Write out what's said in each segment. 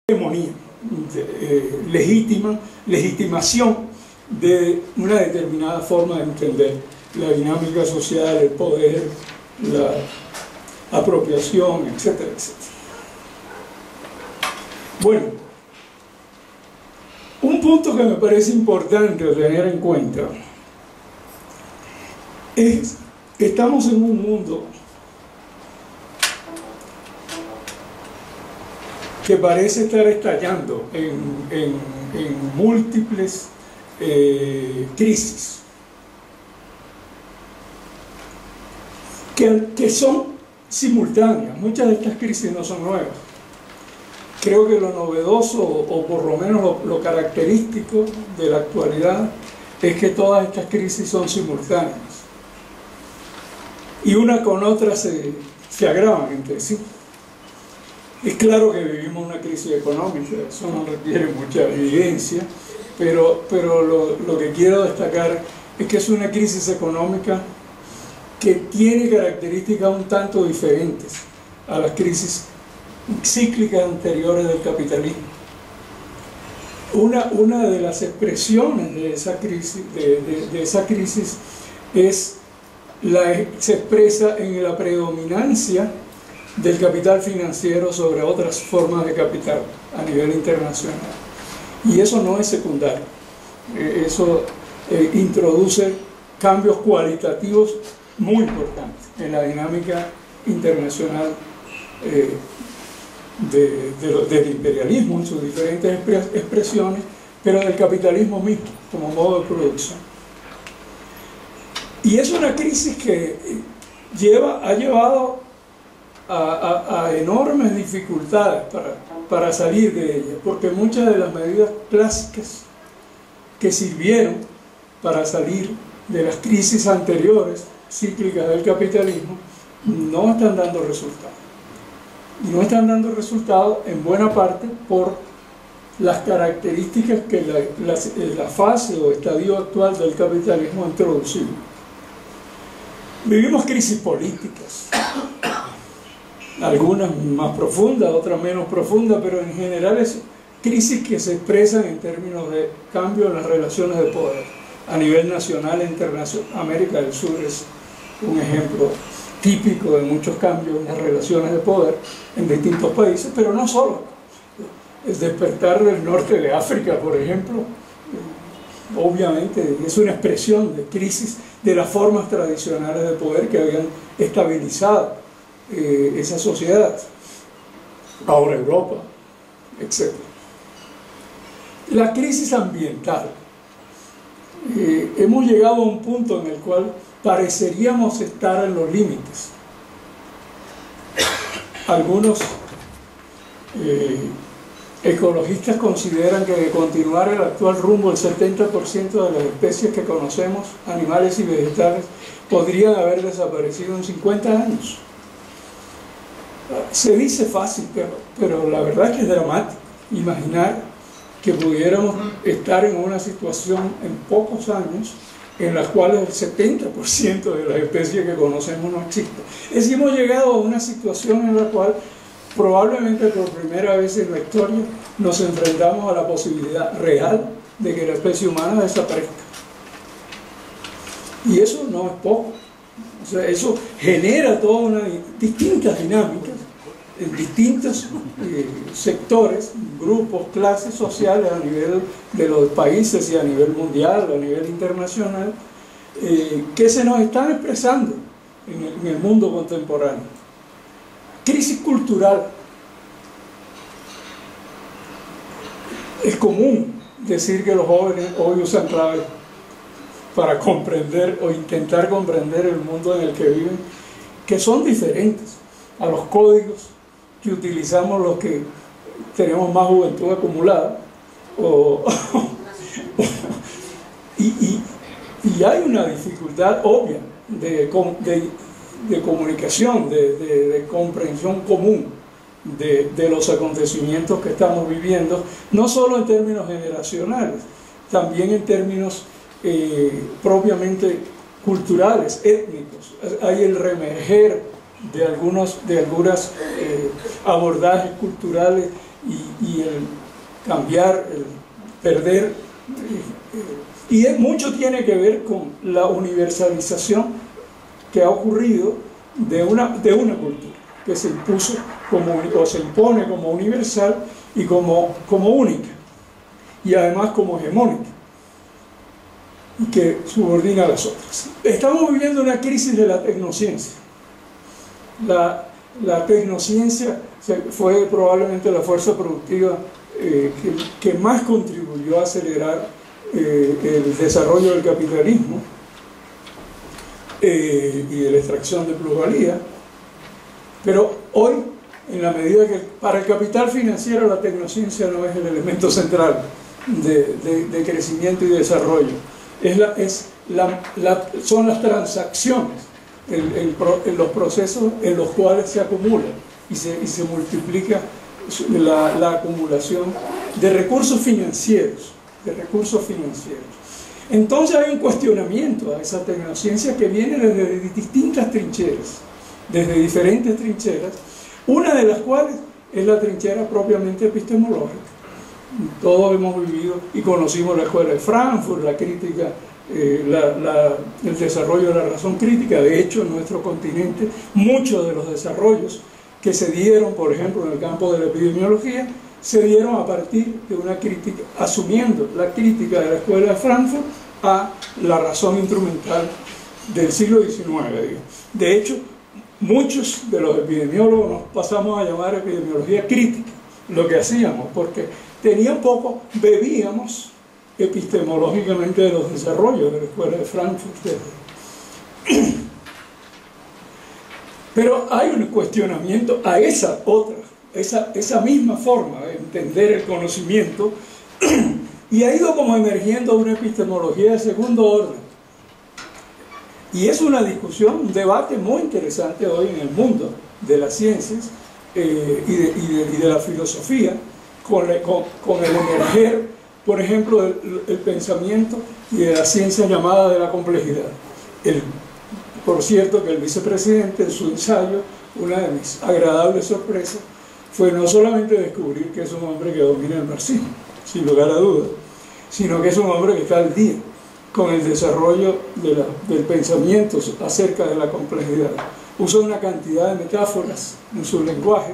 hegemonía, legitimación de una determinada forma de entender la dinámica social, el poder, la apropiación, etcétera, etcétera. Bueno, un punto que me parece importante tener en cuenta es que estamos en un mundo que parece estar estallando en múltiples crisis que son simultáneas. Muchas de estas crisis no son nuevas. Creo que lo novedoso, o por lo menos lo característico de la actualidad, es que todas estas crisis son simultáneas y una con otra se agravan entre sí. Es claro que vivimos una crisis económica, eso no requiere mucha evidencia, pero lo que quiero destacar es que es una crisis económica que tiene características un tanto diferentes a las crisis cíclicas anteriores del capitalismo. Una de las expresiones de esa crisis, se expresa en la predominancia del capital financiero sobre otras formas de capital a nivel internacional. Y eso no es secundario. Eso introduce cambios cualitativos muy importantes en la dinámica internacional del imperialismo en sus diferentes expresiones, pero del capitalismo mismo como modo de producción. Y es una crisis que ha llevado a enormes dificultades para salir de ella, porque muchas de las medidas clásicas que sirvieron para salir de las crisis anteriores cíclicas del capitalismo no están dando resultados. Y no están dando resultados en buena parte por las características que la fase o estadio actual del capitalismo ha introducido. Vivimos crisis políticas, algunas más profundas, otras menos profundas, pero en general es crisis que se expresan en términos de cambio en las relaciones de poder a nivel nacional e internacional. América del Sur es un ejemplo típico de muchos cambios en las relaciones de poder en distintos países, pero no solo. El despertar del norte de África, por ejemplo, obviamente es una expresión de crisis de las formas tradicionales de poder que habían estabilizado esa sociedad. Ahora Europa, etc. La crisis ambiental. Hemos llegado a un punto en el cual pareceríamos estar en los límites. Algunos ecologistas consideran que de continuar el actual rumbo, el 70% de las especies que conocemos, animales y vegetales, podrían haber desaparecido en 50 años. Se dice fácil, pero la verdad es que es dramático imaginar que pudiéramos estar en una situación en pocos años en las cuales el 70% de las especies que conocemos no existen. Es decir, hemos llegado a una situación en la cual probablemente por primera vez en la historia nos enfrentamos a la posibilidad real de que la especie humana desaparezca. Y eso no es poco. O sea, eso genera todas distintas dinámicas en distintos sectores, grupos, clases sociales a nivel de los países y a nivel mundial, a nivel internacional, que se nos están expresando en el mundo contemporáneo. Crisis cultural. Es común decir que los jóvenes hoy usan claves para comprender o intentar comprender el mundo en el que viven, que son diferentes a los códigos que utilizamos los que tenemos más juventud acumulada. Y hay una dificultad obvia de comunicación, de comprensión común de los acontecimientos que estamos viviendo, no solo en términos generacionales, también en términos propiamente culturales, étnicos. Hay el reemerger de algunas abordajes culturales y el cambiar, el perder. Y mucho tiene que ver con la universalización que ha ocurrido de una cultura que se impuso o se impone como universal y como única, y además como hegemónica, y que subordina a las otras. Estamos viviendo una crisis de la tecnociencia. La tecnociencia fue probablemente la fuerza productiva que más contribuyó a acelerar el desarrollo del capitalismo y de la extracción de plusvalía. Pero hoy, en la medida que para el capital financiero la tecnociencia no es el elemento central de crecimiento y desarrollo, son las transacciones, los procesos en los cuales se acumula y se multiplica la acumulación de recursos financieros. Entonces hay un cuestionamiento a esa tecnociencia que viene desde distintas trincheras, desde diferentes trincheras, una de las cuales es la trinchera propiamente epistemológica. Todos hemos vivido y conocimos la escuela de Frankfurt, la crítica, el desarrollo de la razón crítica. De hecho, en nuestro continente, muchos de los desarrollos que se dieron, por ejemplo, en el campo de la epidemiología, se dieron a partir de una crítica, asumiendo la crítica de la escuela de Frankfurt a la razón instrumental del siglo XIX. De hecho, muchos de los epidemiólogos nos pasamos a llamar epidemiología crítica, lo que hacíamos, porque bebíamos epistemológicamente de los desarrollos de la escuela de Frankfurt. Pero hay un cuestionamiento a esa misma forma de entender el conocimiento, y ha ido como emergiendo una epistemología de segundo orden. Y es una discusión, un debate muy interesante hoy en el mundo de las ciencias y de la filosofía, con el emerger, por ejemplo, el pensamiento y de la ciencia llamada de la complejidad. Por cierto, que el vicepresidente, en su ensayo, una de mis agradables sorpresas fue no solamente descubrir que es un hombre que domina el marxismo, sin lugar a dudas, sino que es un hombre que está al día con el desarrollo del pensamiento acerca de la complejidad. Usa una cantidad de metáforas en su lenguaje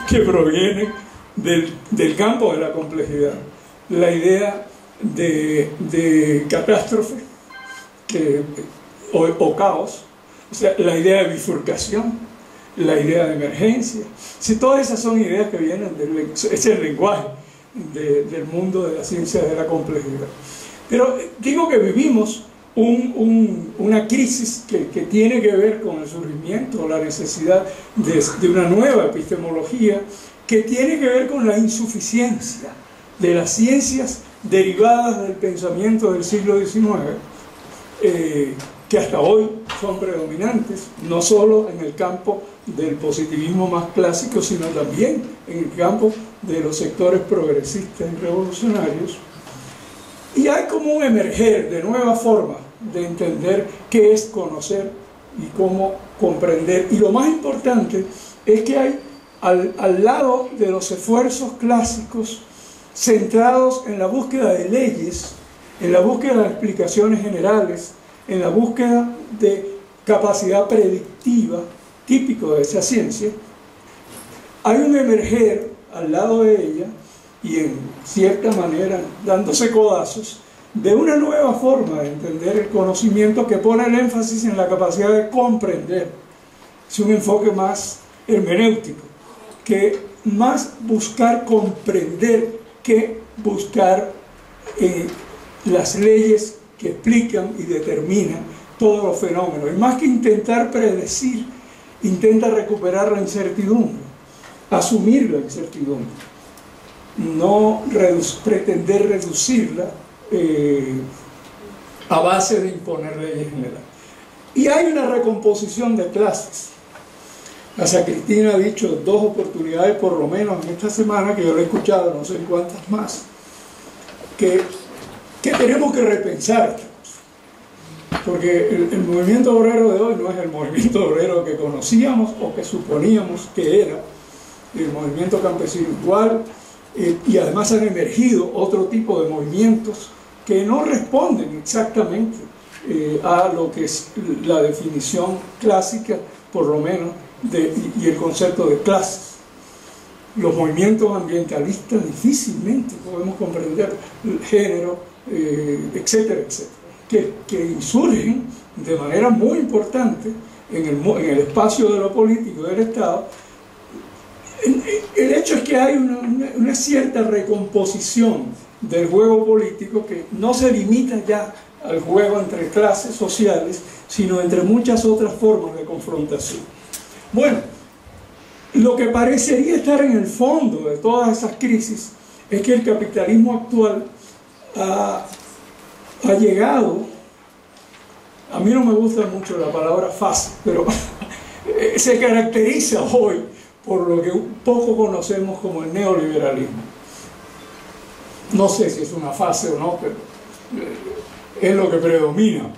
que provienen del campo de la complejidad. La idea de catástrofe o caos, o sea, la idea de bifurcación, la idea de emergencia. Si todas esas son ideas que vienen es el lenguaje del mundo de la ciencia de la complejidad. Pero digo que vivimos una crisis que tiene que ver con el surgimiento, la necesidad de una nueva epistemología, que tiene que ver con la insuficiencia de las ciencias derivadas del pensamiento del siglo XIX, que hasta hoy son predominantes, no solo en el campo del positivismo más clásico, sino también en el campo de los sectores progresistas y revolucionarios. Y hay como un emerger de nuevas formas de entender qué es conocer y cómo comprender. Y lo más importante es que hay al lado de los esfuerzos clásicos centrados en la búsqueda de leyes, en la búsqueda de explicaciones generales, en la búsqueda de capacidad predictiva, típico de esa ciencia, hay un emerger al lado de ella, y en cierta manera dándose codazos, de una nueva forma de entender el conocimiento que pone el énfasis en la capacidad de comprender. Es un enfoque más hermenéutico, que más buscar comprender que buscar las leyes que explican y determinan todos los fenómenos. Y más que intentar predecir, intenta recuperar la incertidumbre, asumir la incertidumbre, no pretender reducirla a base de imponer leyes generales. Y hay una recomposición de clases. La Sacristina ha dicho 2 oportunidades por lo menos en esta semana, que yo lo he escuchado, no sé cuántas más, que tenemos que repensar esta cosa. porque el movimiento obrero de hoy no es el movimiento obrero que conocíamos o que suponíamos que era, el movimiento campesino igual, y además han emergido otro tipo de movimientos que no responden exactamente a lo que es la definición clásica, por lo menos, y el concepto de clases. Los movimientos ambientalistas difícilmente podemos comprender el género, etcétera, etcétera, que insurgen de manera muy importante en el espacio de lo político del Estado. El hecho es que hay una cierta recomposición del juego político que no se limita ya al juego entre clases sociales, sino entre muchas otras formas de confrontación. Bueno, lo que parecería estar en el fondo de todas esas crisis es que el capitalismo actual ha llegado, a mí no me gusta mucho la palabra fácil, pero se caracteriza hoy por lo que un poco conocemos como el neoliberalismo. No sé si es una fase o no, pero es lo que predomina.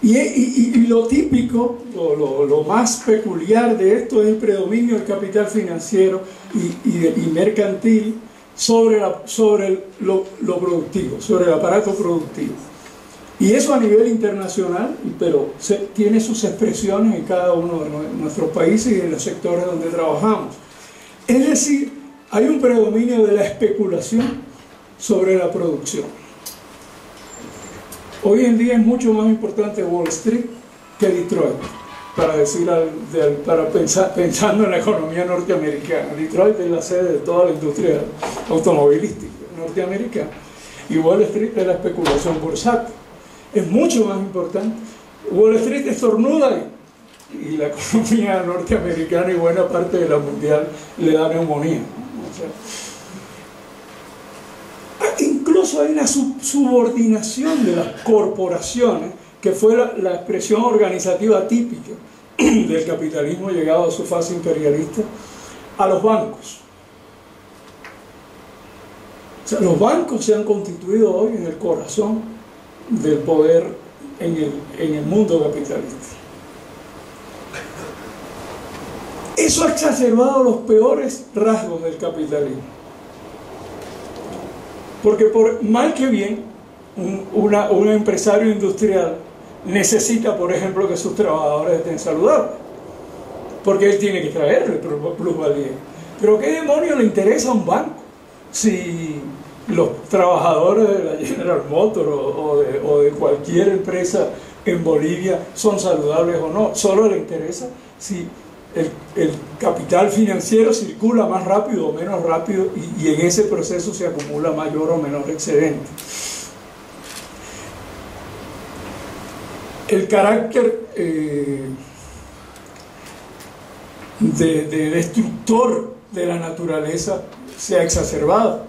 Y lo típico, lo más peculiar de esto es el predominio del capital financiero y mercantil sobre lo productivo, sobre el aparato productivo. Y eso a nivel internacional, pero tiene sus expresiones en cada uno de nuestros países y en los sectores donde trabajamos. Es decir, hay un predominio de la especulación sobre la producción. Hoy en día es mucho más importante Wall Street que Detroit, pensando en la economía norteamericana. Detroit es la sede de toda la industria automovilística norteamericana y Wall Street es la especulación bursátil. Es mucho más importante. Wall Street estornuda y la economía norteamericana y buena parte de la mundial le da neumonía. Incluso hay una subordinación de las corporaciones, que fue la expresión organizativa típica del capitalismo llegado a su fase imperialista, a los bancos. O sea, los bancos se han constituido hoy en el corazón del poder en el mundo capitalista. Eso ha exacerbado los peores rasgos del capitalismo. Porque por mal que bien, un empresario industrial necesita, por ejemplo, que sus trabajadores estén saludables, porque él tiene que traerle plusvalía. Pero ¿qué demonios le interesa a un banco si los trabajadores de la General Motors o de cualquier empresa en Bolivia son saludables o no? Solo le interesa si el capital financiero circula más rápido o menos rápido y en ese proceso se acumula mayor o menor excedente. El carácter de destructor de la naturaleza se ha exacerbado.